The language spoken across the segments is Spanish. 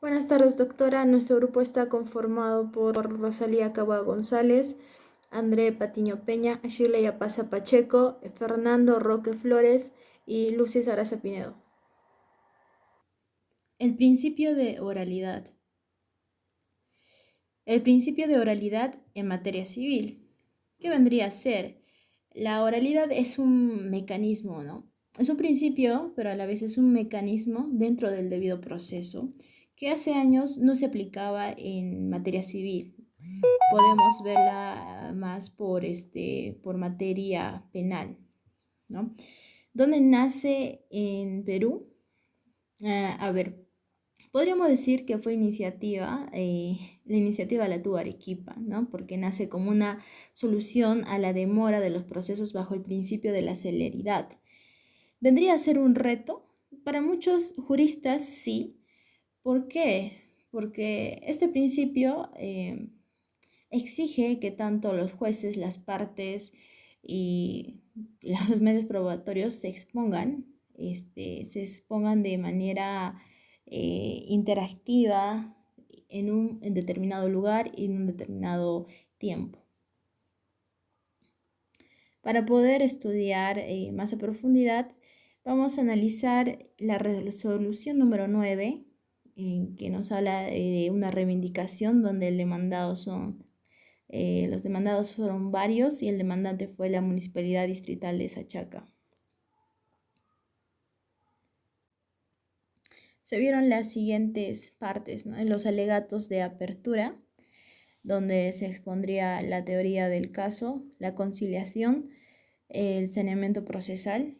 Buenas tardes, doctora. Nuestro grupo está conformado por Rosalía Cabo González, André Patiño Peña, Shirley Apaza Pacheco, Fernando Roque Flores y Lucy Sarasa Pinedo. El principio de oralidad. El principio de oralidad en materia civil. ¿Qué vendría a ser? La oralidad es un mecanismo, ¿no? Es un principio, pero a la vez es un mecanismo dentro del debido proceso que hace años no se aplicaba en materia civil. Podemos verla más por materia penal, ¿no? ¿Dónde nace en Perú? A ver, podríamos decir que fue la iniciativa la tuvo Arequipa, ¿no? Porque nace como una solución a la demora de los procesos bajo el principio de la celeridad. ¿Vendría a ser un reto? Para muchos juristas sí. ¿Por qué? Porque este principio exige que tanto los jueces, las partes y los medios probatorios se expongan de manera interactiva en determinado lugar y en un determinado tiempo. Para poder estudiar más a profundidad, vamos a analizar la resolución número 9, que nos habla de una reivindicación donde los demandados fueron varios y el demandante fue la Municipalidad Distrital de Sachaca. Se vieron las siguientes partes, ¿no? En los alegatos de apertura, donde se expondría la teoría del caso, la conciliación, el saneamiento procesal,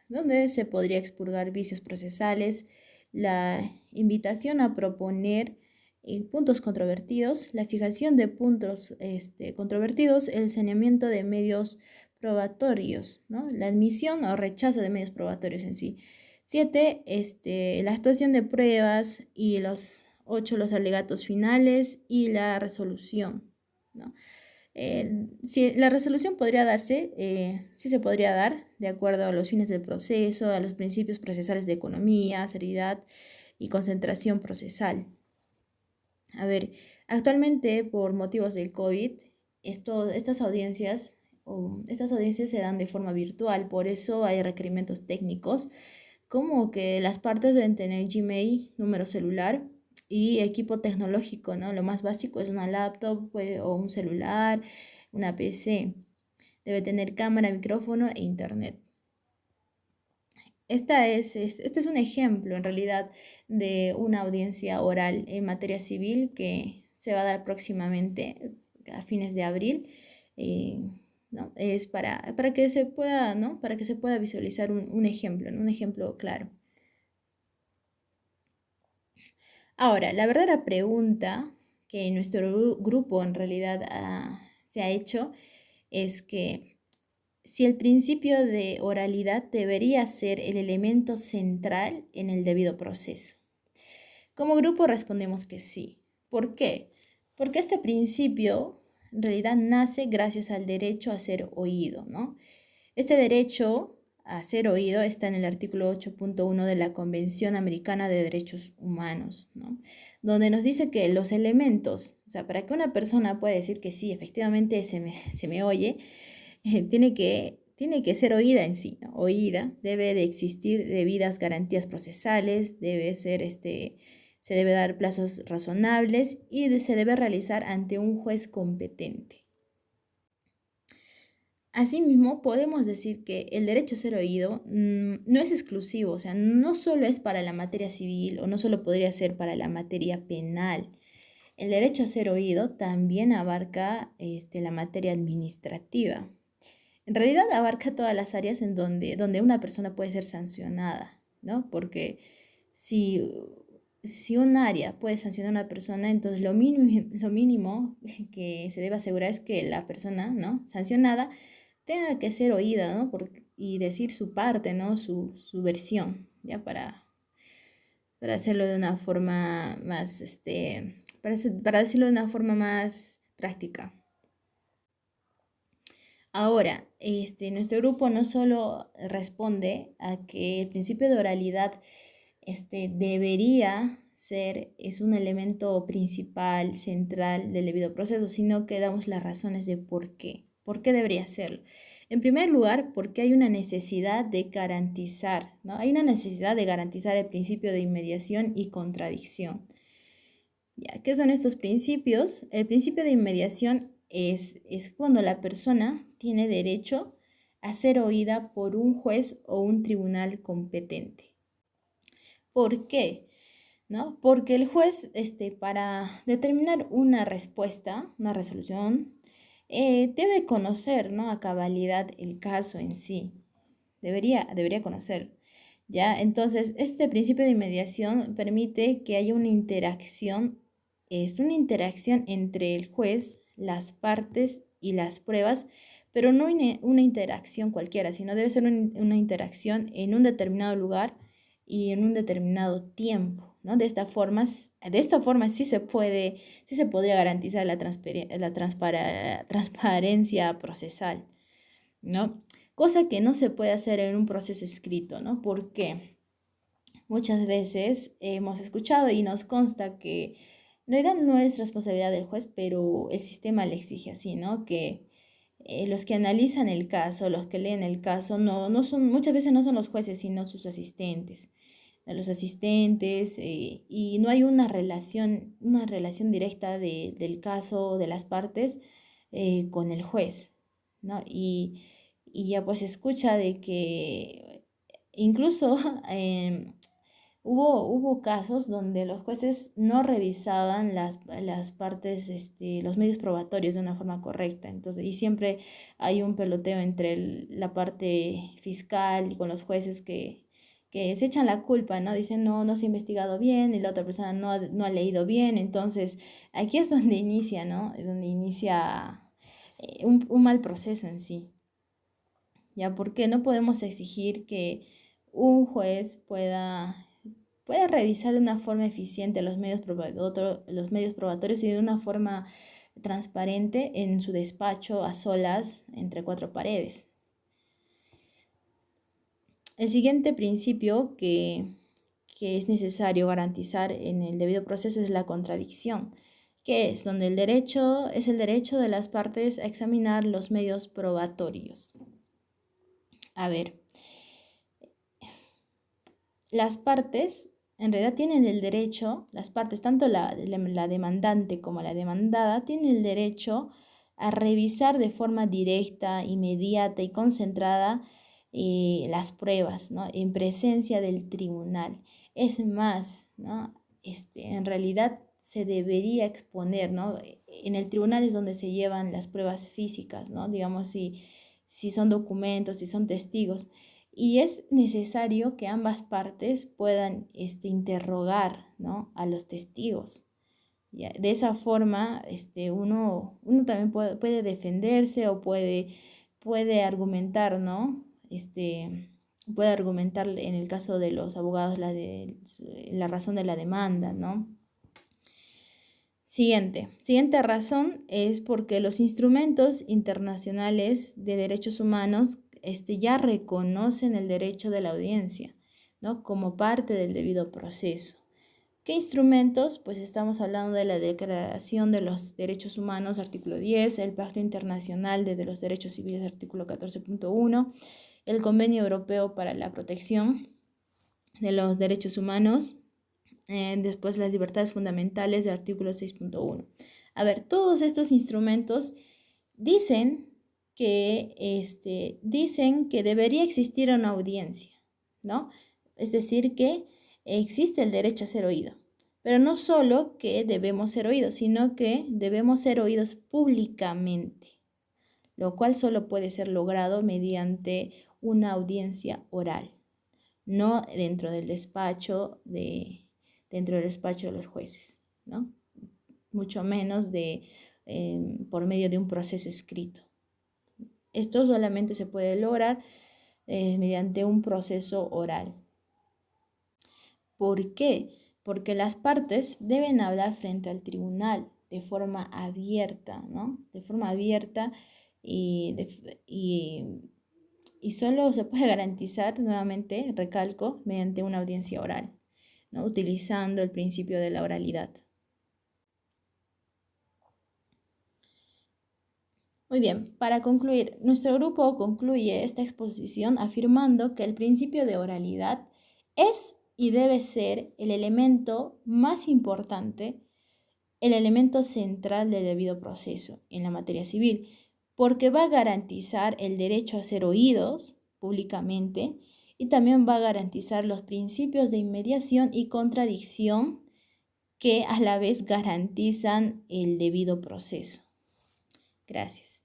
donde se podría expurgar vicios procesales, la invitación a proponer puntos controvertidos, la fijación de puntos controvertidos, el saneamiento de medios probatorios, ¿no? La admisión o rechazo de medios probatorios en sí. 7, la actuación de pruebas y los 8, los alegatos finales y la resolución, ¿no? Si la resolución podría darse, sí se podría dar de acuerdo a los fines del proceso, a los principios procesales de economía, seriedad y concentración procesal. A ver, actualmente por motivos del COVID, estas audiencias se dan de forma virtual, por eso hay requerimientos técnicos, como que las partes deben tener Gmail, número celular y equipo tecnológico, ¿no? Lo más básico es una laptop pues, o un celular, una PC. Debe tener cámara, micrófono e internet. Este es un ejemplo, en realidad, de una audiencia oral en materia civil que se va a dar próximamente a fines de abril. ¿No? Es para que se pueda, ¿no? Para que se pueda visualizar un ejemplo, ¿no? Un ejemplo claro. Ahora, la verdadera pregunta que nuestro grupo en realidad se ha hecho es que si el principio de oralidad debería ser el elemento central en el debido proceso. Como grupo respondemos que sí. ¿Por qué? Porque este principio en realidad nace gracias al derecho a ser oído, ¿no? Este derecho a ser oído está en el artículo 8.1 de la Convención Americana de Derechos Humanos, ¿no? Donde nos dice que los elementos, o sea, para que una persona pueda decir que sí, efectivamente se me oye, tiene que ser oída en sí, ¿no? Oída, debe de existir debidas garantías procesales, se debe dar plazos razonables y se debe realizar ante un juez competente. Asimismo, podemos decir que el derecho a ser oído no es exclusivo, o sea, no solo es para la materia civil o no solo podría ser para la materia penal. El derecho a ser oído también abarca la materia administrativa. En realidad abarca todas las áreas en donde una persona puede ser sancionada, ¿no? Porque si, si un área puede sancionar a una persona, entonces lo mínimo que se debe asegurar es que la persona, ¿no? Sancionada tenga que ser oída, ¿no? Y decir su parte, ¿no? Su versión, ¿ya? Para hacerlo de una forma más, para decirlo de una forma más práctica. Ahora, nuestro grupo no solo responde a que el principio de oralidad debería es un elemento principal, central del debido proceso, sino que damos las razones de por qué. ¿Por qué debería serlo? En primer lugar, porque hay una necesidad de garantizar, ¿no? Hay una necesidad de garantizar el principio de inmediación y contradicción. ¿Ya? ¿Qué son estos principios? El principio de inmediación es cuando la persona tiene derecho a ser oída por un juez o un tribunal competente. ¿Por qué? ¿No? Porque el juez, para determinar una respuesta, una resolución, debe conocer, ¿no?, a cabalidad el caso en sí. Debería conocer. ¿Ya? Entonces, este principio de inmediación permite que haya una interacción, es una interacción entre el juez, las partes y las pruebas, pero no una interacción cualquiera, sino debe ser una interacción en un determinado lugar y en un determinado tiempo, ¿no? De esta forma sí se podría garantizar la transparencia procesal, ¿no? Cosa que no se puede hacer en un proceso escrito, ¿no? ¿Por qué? Muchas veces hemos escuchado y nos consta que en realidad no es responsabilidad del juez, pero el sistema le exige así, ¿no? Que los que analizan el caso, los que leen el caso, muchas veces no son los jueces, sino sus asistentes. Los asistentes, y no hay una relación directa del caso, de las partes, con el juez, ¿no? Y ya pues se escucha de que incluso hubo casos donde los jueces no revisaban las partes, los medios probatorios de una forma correcta. Entonces, y siempre hay un peloteo entre la parte fiscal y con los jueces que se echan la culpa, ¿no? Dicen, no se ha investigado bien y la otra persona no ha leído bien. Entonces, aquí es donde inicia, ¿no? Donde inicia un mal proceso en sí. ¿Ya? Porque no podemos exigir que un juez pueda revisar de una forma eficiente los medios probatorios y de una forma transparente en su despacho a solas entre cuatro paredes. El siguiente principio que es necesario garantizar en el debido proceso es la contradicción, que es donde el derecho de las partes a examinar los medios probatorios. A ver, las partes en realidad tienen el derecho, las partes, tanto la demandante como la demandada, tienen el derecho a revisar de forma directa, inmediata y concentrada las pruebas, ¿no?, en presencia del tribunal. Es más, ¿no?, en realidad se debería exponer, ¿no? En el tribunal es donde se llevan las pruebas físicas, ¿no? Digamos, si son documentos, si son testigos. Y es necesario que ambas partes puedan interrogar, ¿no?, a los testigos. ¿Ya? De esa forma, uno también puede defenderse o puede argumentar, ¿no? Puede argumentar en el caso de los abogados la razón de la demanda, ¿no? Siguiente razón es porque los instrumentos internacionales de derechos humanos ya reconocen el derecho de la audiencia, ¿no?, como parte del debido proceso. ¿Qué instrumentos? Pues estamos hablando de la Declaración de los Derechos Humanos, artículo 10, el Pacto Internacional de los Derechos Civiles, artículo 14.1, el Convenio Europeo para la Protección de los Derechos Humanos, después las libertades fundamentales del artículo 6.1. A ver, todos estos instrumentos dicen que debería existir una audiencia, ¿no? Es decir, que existe el derecho a ser oído. Pero no solo que debemos ser oídos, sino que debemos ser oídos públicamente, lo cual solo puede ser logrado mediante una audiencia oral, no dentro del despacho de los jueces, ¿no? Mucho menos por medio de un proceso escrito. Esto solamente se puede lograr mediante un proceso oral. ¿Por qué? Porque las partes deben hablar frente al tribunal de forma abierta, ¿no? De forma abierta y solo se puede garantizar, nuevamente, recalco, mediante una audiencia oral. ¿no? Utilizando el principio de la oralidad. Muy bien, para concluir, nuestro grupo concluye esta exposición afirmando que el principio de oralidad es y debe ser el elemento más importante, el elemento central del debido proceso en la materia civil, porque va a garantizar el derecho a ser oídos públicamente y también va a garantizar los principios de inmediación y contradicción que a la vez garantizan el debido proceso. Gracias.